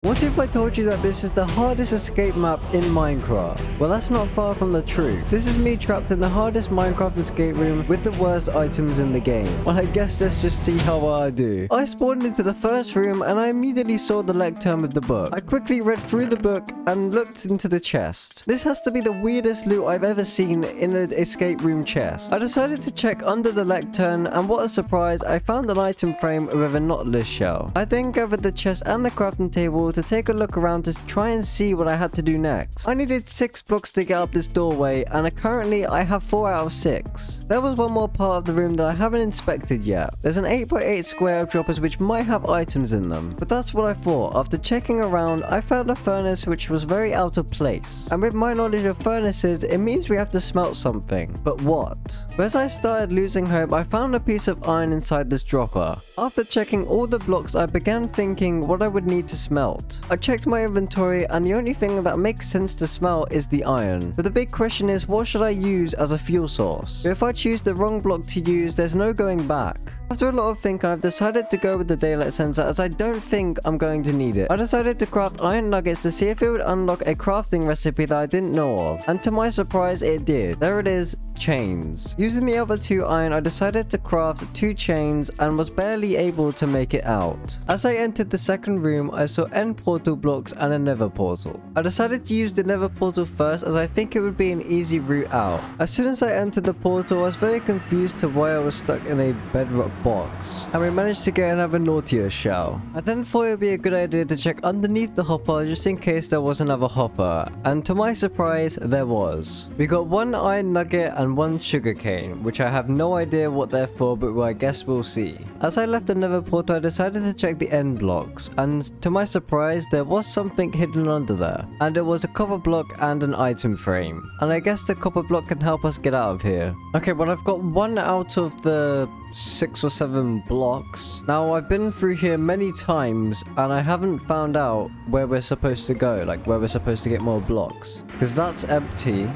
What if I told you that this is the hardest escape map in Minecraft? Well, that's not far from the truth. This is me trapped in the hardest Minecraft escape room with the worst items in the game. Well, I guess let's just see how well I do. I spawned into the first room and I immediately saw the lectern with the book. I quickly read through the book and looked into the chest. This has to be the weirdest loot I've ever seen in an escape room chest. I decided to check under the lectern, and what a surprise, I found an item frame with a knotless shell. I then gathered the chest and the crafting table to take a look around to try and see what I had to do next. I needed 6 blocks to get up this doorway, and currently I have 4 out of 6. There was one more part of the room that I haven't inspected yet. There's an 8x8 square of droppers which might have items in them, but that's what I thought. After checking around, I found a furnace which was very out of place, and with my knowledge of furnaces, it means we have to smelt something. But what? But as I started losing hope, I found a piece of iron inside this dropper. After checking all the blocks, I began thinking what I would need to smelt. I checked my inventory, and the only thing that makes sense to smelt is the iron. But the big question is, what should I use as a fuel source? If I choose the wrong block to use, there's no going back. After a lot of thinking, I've decided to go with the daylight sensor, as I don't think I'm going to need it. I decided to craft iron nuggets to see if it would unlock a crafting recipe that I didn't know of, and to my surprise it did. There it is, chains. Using the other 2 iron, I decided to craft 2 chains and was barely able to make it out. As I entered the second room, I saw end portal blocks and a nether portal. I decided to use the nether portal first, as I think it would be an easy route out. As soon as I entered the portal, I was very confused to why I was stuck in a bedrock box, and we managed to get another naughtier shell. I then thought it would be a good idea to check underneath the hopper just in case there was another hopper, and to my surprise there was. We got 1 iron nugget and 1 sugarcane, which I have no idea what they're for, but I guess we'll see. As I left the nether portal, I decided to check the end blocks, and to my surprise there was something hidden under there, and it was a copper block and an item frame, and I guess the copper block can help us get out of here. Okay, well, I've got 1 out of the 6 or 7 blocks. Now, I've been through here many times and I haven't found out where we're supposed to go, like where we're supposed to get more blocks, because that's empty.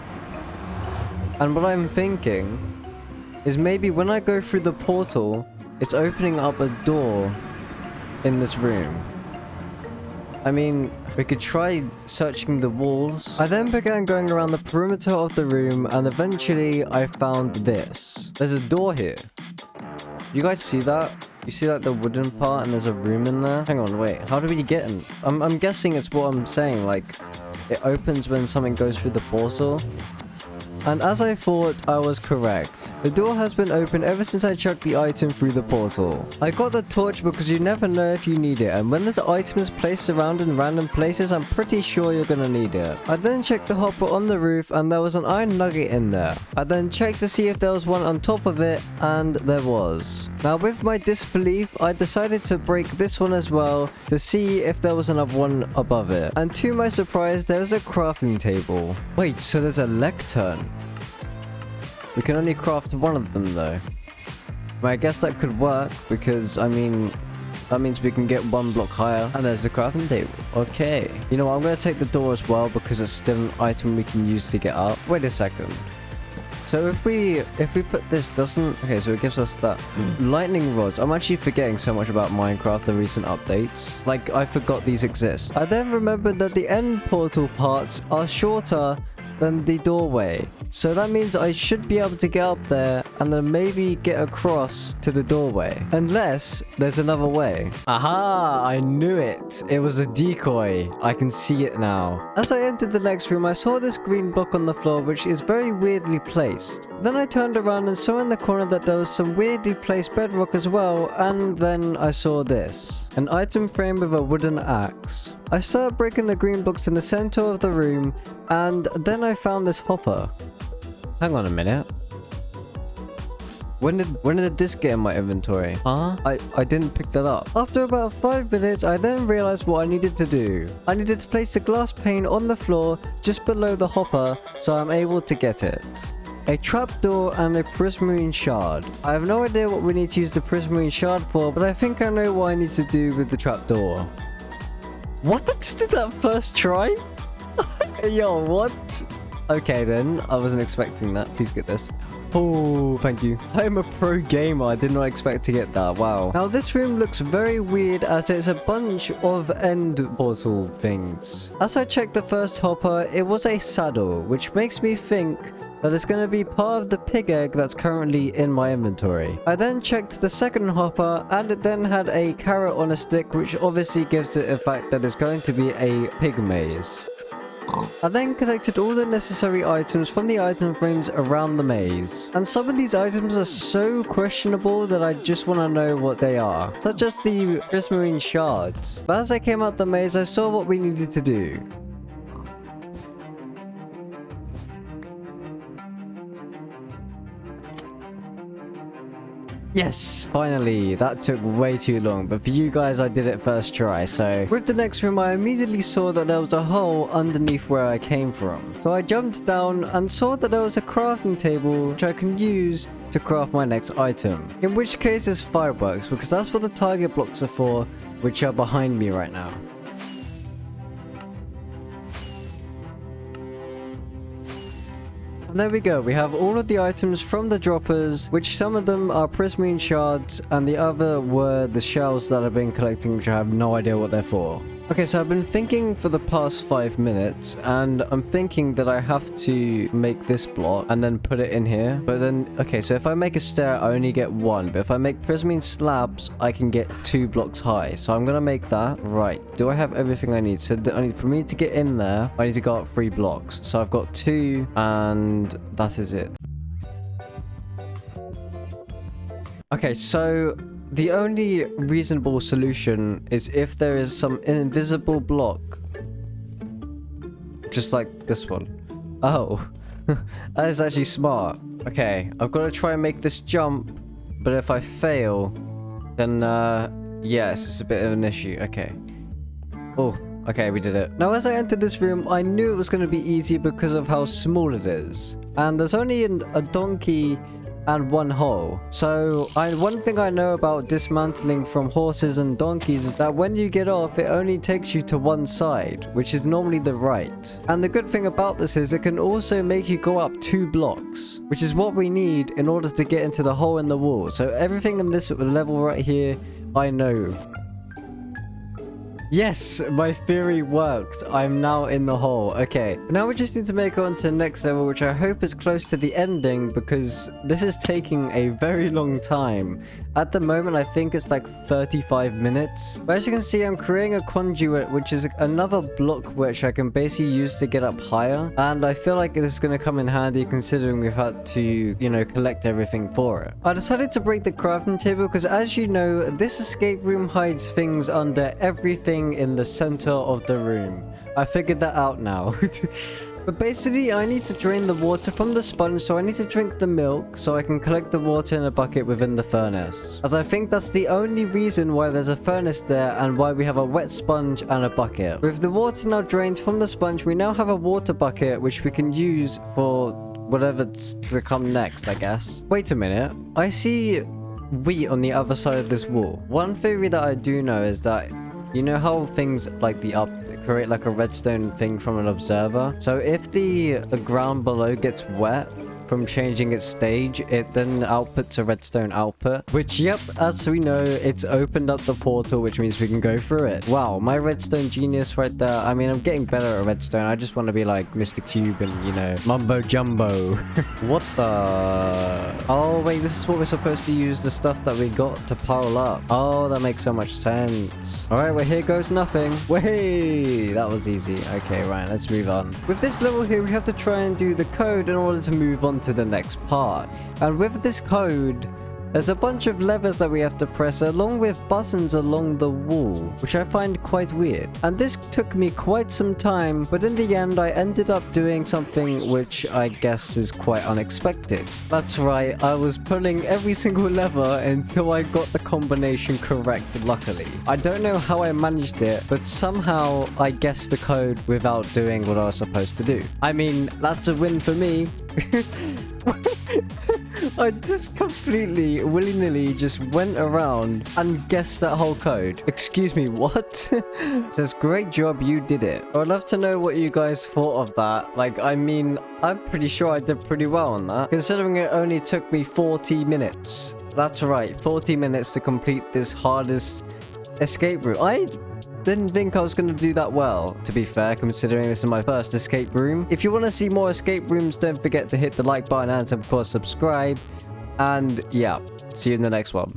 And what I'm thinking is maybe when I go through the portal, it's opening up a door in this room. I mean, we could try searching the walls. I then began going around the perimeter of the room, and eventually I found this. There's a door here. You guys see that? You see like the wooden part and there's a room in there? Hang on, wait. How do we get in? I'm guessing it's what I'm saying. Like, it opens when something goes through the portal. And as I thought, I was correct. The door has been open ever since I chucked the item through the portal. I got the torch because you never know if you need it, and when there's items placed around in random places, I'm pretty sure you're gonna need it. I then checked the hopper on the roof and there was an iron nugget in there. I then checked to see if there was one on top of it, and there was. Now, with my disbelief, I decided to break this one as well to see if there was another one above it. And to my surprise, there's a crafting table. Wait, so there's a lectern. We can only craft 1 of them though. Well, I guess that could work because, I mean, that means we can get 1 block higher. And there's the crafting table. Okay. You know what, I'm going to take the door as well because it's still an item we can use to get up. Wait a second. So if we put this doesn't... Okay, so it gives us that lightning rods. I'm actually forgetting so much about Minecraft, the recent updates. Like, I forgot these exist. I then remembered that the end portal parts are shorter than the doorway. So that means I should be able to get up there and then maybe get across to the doorway. Unless there's another way. Aha! I knew it! It was a decoy. I can see it now. As I entered the next room, I saw this green block on the floor, which is very weirdly placed. Then I turned around and saw in the corner that there was some weirdly placed bedrock as well, and then I saw this. An item frame with a wooden axe. I started breaking the green blocks in the center of the room, and then I found this hopper. Hang on a minute. When did this get in my inventory? Huh? I didn't pick that up. After about 5 minutes, I then realized what I needed to do. I needed to place the glass pane on the floor just below the hopper so I'm able to get it. A trapdoor and a prismarine shard. I have no idea what we need to use the prismarine shard for, but I think I know what I need to do with the trapdoor. What? I just did that first try? Yo, what? Okay then, I wasn't expecting that. Please get this. Oh, thank you. I'm a pro gamer. I did not expect to get that. Wow. Now, this room looks very weird as it's a bunch of end portal things. As I checked the first hopper, it was a saddle, which makes me think that it's going to be part of the pig egg that's currently in my inventory. I then checked the second hopper, and it then had a carrot on a stick, which obviously gives it the fact that it's going to be a pig maze. I then collected all the necessary items from the item frames around the maze. And some of these items are so questionable that I just want to know what they are, such as the prismarine shards. But as I came out the maze, I saw what we needed to do. Yes, finally. That took way too long, but for you guys, I did it first try. So with the next room, I immediately saw that there was a hole underneath where I came from. So I jumped down and saw that there was a crafting table which I can use to craft my next item. In which case it's fireworks, because that's what the target blocks are for, which are behind me right now. And there we go, we have all of the items from the droppers, which some of them are prismarine shards, and the other were the shells that I've been collecting, which I have no idea what they're for. Okay, so I've been thinking for the past 5 minutes, and I'm thinking that I have to make this block and then put it in here. But then, okay, so if I make a stair, I only get 1. But if I make prismarine slabs, I can get 2 blocks high. So I'm gonna make that. Right, do I have everything I need? So for me to get in there, I need to go up 3 blocks. So I've got 2, and that is it. Okay, so the only reasonable solution is if there is some invisible block. Just like this one. Oh, that is actually smart. Okay, I've got to try and make this jump, but if I fail, then yes, it's a bit of an issue. Okay. Oh, okay, we did it. Now, as I entered this room, I knew it was going to be easy because of how small it is. And there's only a donkey and 1 hole. So one thing I know about dismantling from horses and donkeys is that when you get off, it only takes you to one side, which is normally the right. And the good thing about this is it can also make you go up 2 blocks, which is what we need in order to get into the hole in the wall. So everything in this level right here, I know. Yes, my theory worked. I'm now in the hole. Okay, now we just need to make it on to the next level, which I hope is close to the ending, because this is taking a very long time. At the moment, I think it's like 35 minutes. But as you can see, I'm creating a conduit, which is another block which I can basically use to get up higher. And I feel like this is going to come in handy considering we've had to, you know, collect everything for it. I decided to break the crafting table because, as you know, this escape room hides things under everything in the center of the room. I figured that out now. But basically, I need to drain the water from the sponge, so I need to drink the milk so I can collect the water in a bucket within the furnace. As I think that's the only reason why there's a furnace there and why we have a wet sponge and a bucket. With the water now drained from the sponge, we now have a water bucket which we can use for whatever's to come next, I guess. Wait a minute. I see wheat on the other side of this wall. One theory that I do know is that, you know how things like create like a redstone thing from an observer? So if the ground below gets wet from changing its stage, it then outputs a redstone output. Which, yep, as we know, it's opened up the portal, which means we can go through it. Wow, my redstone genius right there. I mean, I'm getting better at redstone. I just want to be like Mr. Cube and, you know, Mumbo Jumbo. What the... Oh, wait, this is what we're supposed to use the stuff that we got to pile up. Oh, that makes so much sense. All right, well, here goes nothing. Way, that was easy. Okay, right, let's move on. With this level here, we have to try and do the code in order to move on to the next part. And with this code, there's a bunch of levers that we have to press along with buttons along the wall, which I find quite weird. And this took me quite some time, but in the end I ended up doing something which I guess is quite unexpected. That's right, I was pulling every single lever until I got the combination correct, luckily. I don't know how I managed it, but somehow I guessed the code without doing what I was supposed to do. I mean, that's a win for me. I just completely, willy-nilly just went around and guessed that whole code. Excuse me, what? It says, great job, you did it. I'd love to know what you guys thought of that. Like, I mean, I'm pretty sure I did pretty well on that, considering it only took me 40 minutes. That's right, 40 minutes to complete this hardest escape route. I didn't think I was going to do that well, to be fair, considering this is my first escape room. If you want to see more escape rooms, don't forget to hit the like button and, of course, subscribe. And yeah, see you in the next one.